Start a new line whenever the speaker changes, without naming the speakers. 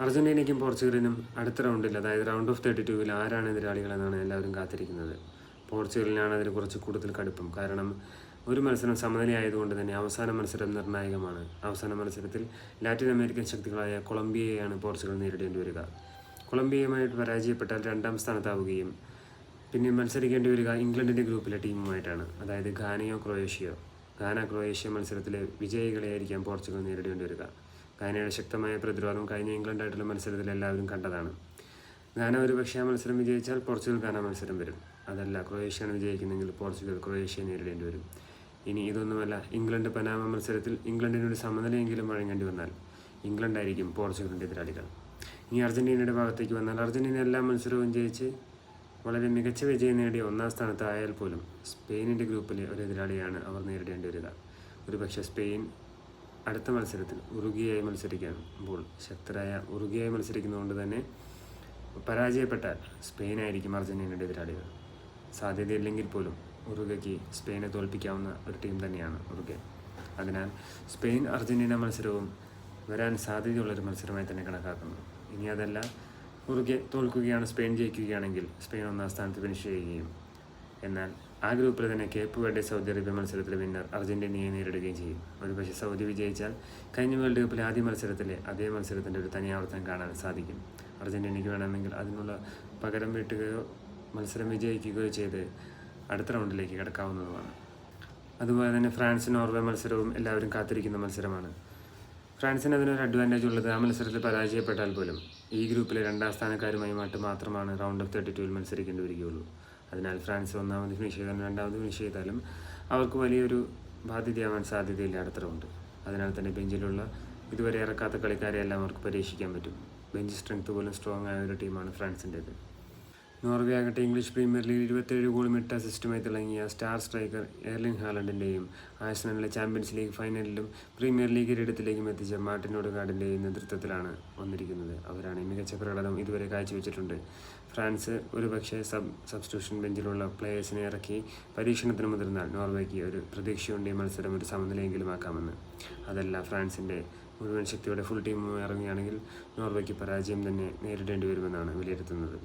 അർജൻറ്റീനയ്ക്കും പോർച്ചുഗലിനും അടുത്ത റൗണ്ടിൽ, അതായത് റൗണ്ട് ഓഫ് 32-ൽ ആരാണ് എതിരാളികളെന്നാണ് എല്ലാവരും കാത്തിരിക്കുന്നത്. പോർച്ചുഗലിനാണ് അതിന് കുറച്ച് കൂടുതൽ കടുപ്പം. കാരണം ഒരു മത്സരം സമനിലയായതുകൊണ്ട് തന്നെ അവസാന മത്സരം നിർണായകമാണ്. അവസാന മത്സരത്തിൽ ലാറ്റിൻ അമേരിക്കൻ ശക്തികളായ കൊളംബിയയെയാണ് പോർച്ചുഗൽ നേരിടേണ്ടി വരിക. കൊളംബിയയുമായിട്ട് പരാജയപ്പെട്ടാൽ 2ാം സ്ഥാനത്താവുകയും പിന്നെ മത്സരിക്കേണ്ടി വരിക ഇംഗ്ലണ്ടിൻ്റെ ഗ്രൂപ്പിലെ ടീമുമായിട്ടാണ്, അതായത് ഘാനയോ ക്രൊയേഷ്യയോ. ക്രൊയേഷ്യ മത്സരത്തിലെ വിജയികളെയായിരിക്കാം പോർച്ചുഗൽ നേരിടേണ്ടി വരിക. ഘാനയുടെ ശക്തമായ പ്രതിരോധം കഴിഞ്ഞ ഇംഗ്ലണ്ടായിട്ടുള്ള മത്സരത്തിൽ എല്ലാവരും കണ്ടതാണ്. ഘാന ഒരുപക്ഷെ ആ മത്സരം വിജയിച്ചാൽ പോർച്ചുഗൽ ഘാന മത്സരം വരും. അതല്ല, ക്രൊയേഷ്യയാണ് വിജയിക്കുന്നെങ്കിൽ പോർച്ചുഗൽ ക്രൊയേഷ്യയെ നേരിടേണ്ടി വരും. ഇനി ഇതൊന്നുമല്ല, ഇംഗ്ലണ്ട് പനാമ മത്സരത്തിൽ ഇംഗ്ലണ്ടിനൊരു സമനിലയെങ്കിലും വഴങ്ങേണ്ടി വന്നാൽ ഇംഗ്ലണ്ടായിരിക്കും പോർച്ചുഗലിൻ്റെ എതിരാളികൾ. ഇനി അർജൻറ്റീനയുടെ ഭാഗത്തേക്ക് വന്നാൽ അർജൻറ്റീന എല്ലാ മത്സരവും ജയിച്ച് വളരെ മികച്ച വിജയം നേടി 1ാം സ്ഥാനത്തായാൽ പോലും സ്പെയിനിൻ്റെ ഗ്രൂപ്പിലെ ഒരു എതിരാളിയാണ് അവർ നേരിടേണ്ടി വരിക. ഒരുപക്ഷെ സ്പെയിൻ അടുത്ത മത്സരത്തിൽ ഉറുഗ്വേയായി മത്സരിക്കുമ്പോൾ, ശക്തരായ ഉറുഗ്വേയായി മത്സരിക്കുന്നതുകൊണ്ട് തന്നെ പരാജയപ്പെട്ടാൽ സ്പെയിനായിരിക്കും അർജൻറ്റീനയുടെ എതിരാളികൾ. സാധ്യതയില്ലെങ്കിൽ പോലും ഉറുഗ്വേക്ക് സ്പെയിനെ തോൽപ്പിക്കാവുന്ന ഒരു ടീം തന്നെയാണ് ഉറുഗ്വേ. അതിനാൽ സ്പെയിൻ അർജൻറ്റീന മത്സരവും വരാൻ സാധ്യതയുള്ളൊരു മത്സരമായി തന്നെ കണക്കാക്കുന്നു. ഇനി അതല്ല, ഉറുഗ്വേ തോൽക്കുകയാണ്, സ്പെയിൻ ജയിക്കുകയാണെങ്കിൽ സ്പെയിൻ 1ാം സ്ഥാനത്ത് ഫിനിഷ് ചെയ്യുകയും എന്നാൽ ആ ഗ്രൂപ്പിൽ തന്നെ കേപ്പ് വെർഡെ സൗദി അറേബ്യ മത്സരത്തിലെ വിന്നർ അർജൻറ്റീനയെ നേരിടുകയും ചെയ്യും. ഒരുപക്ഷെ സൗദി വിജയിച്ചാൽ കഴിഞ്ഞ വേൾഡ് കപ്പിലെ ആദ്യ മത്സരത്തിലെ അതേ മത്സരത്തിൻ്റെ ഒരു തനിയാവർത്തനം കാണാൻ സാധിക്കും. അർജൻറ്റീനയ്ക്ക് വേണമെങ്കിൽ അതിനുള്ള പകരം വീട്ടുകയോ മത്സരം വിജയിക്കുകയോ ചെയ്ത് അടുത്ത റൗണ്ടിലേക്ക് കടക്കാവുന്നതുമാണ്. അതുപോലെ തന്നെ ഫ്രാൻസ് നോർവേ മത്സരവും എല്ലാവരും കാത്തിരിക്കുന്ന മത്സരമാണ്. ഫ്രാൻസിന് അതിനൊരു അഡ്വാൻറ്റേജ് ഉള്ളത്, ആ മത്സരത്തിൽ പരാജയപ്പെട്ടാൽ പോലും ഈ ഗ്രൂപ്പിലെ 2ാം സ്ഥാനക്കാരുമായി മാത്രമാണ് റൗണ്ട് ഓഫ് 32-ൽ മത്സരിക്കേണ്ടി വരികയുള്ളൂ. അതിനാൽ ഫ്രാൻസ് 1ാമത് ഫിനിഷ് ചെയ്താലും 2ാമത് ഫിനിഷ് ചെയ്താലും അവർക്ക് വലിയൊരു ബാധ്യതയാവാൻ സാധ്യതയില്ല അടുത്ത റൗണ്ട്. അതിനാൽ തന്നെ ബെഞ്ചിലുള്ള ഇതുവരെ ഇറക്കാത്ത കളിക്കാരെയെല്ലാം അവർക്ക് പരീക്ഷിക്കാൻ പറ്റും. ബെഞ്ച് സ്ട്രെങ്ത് പോലും സ്ട്രോങ് ആയ ഒരു ടീമാണ് ഫ്രാൻസിൻ്റേത്. നോർവേ ആകട്ടെ ഇംഗ്ലീഷ് പ്രീമിയർ ലീഗിൽ 27 ഗോളും 8 അസിസ്റ്റുമായി തിളങ്ങിയ സ്റ്റാർ സ്ട്രൈക്കർ എർലിംഗ് ഹാലൻഡിൻ്റെയും ആഴ്സണലിലെ ചാമ്പ്യൻസ് ലീഗ് ഫൈനലിലും പ്രീമിയർ ലീഗ് കിരീടത്തിലേക്കും എത്തിച്ച മാർട്ടിൻ ഓഡെഗാർഡിൻ്റെയും നേതൃത്വത്തിലാണ് വന്നിരിക്കുന്നത്. അവരാണ് മികച്ച പ്രകടനം ഇതുവരെ കാഴ്ചവെച്ചിട്ടുണ്ട്. ഫ്രാൻസ് ഒരുപക്ഷെ സബ്സ്റ്റിറ്റ്യൂഷൻ ബെഞ്ചിലുള്ള പ്ലേയേഴ്സിനെ ഇറക്കി പരീക്ഷണത്തിന് മുതിർന്നാൽ നോർവേക്ക് ഒരു പ്രതീക്ഷയുണ്ട്, ഈ മത്സരം ഒരു സമനിലയെങ്കിലും ആക്കാമെന്ന്. അതല്ല, ഫ്രാൻസിൻ്റെ മുഴുവൻ ശക്തിയോടെ ഫുൾ ടീം ഇറങ്ങുകയാണെങ്കിൽ നോർവേക്ക് പരാജയം തന്നെ നേരിടേണ്ടി വരുമെന്നാണ് വിലയിരുത്തുന്നത്.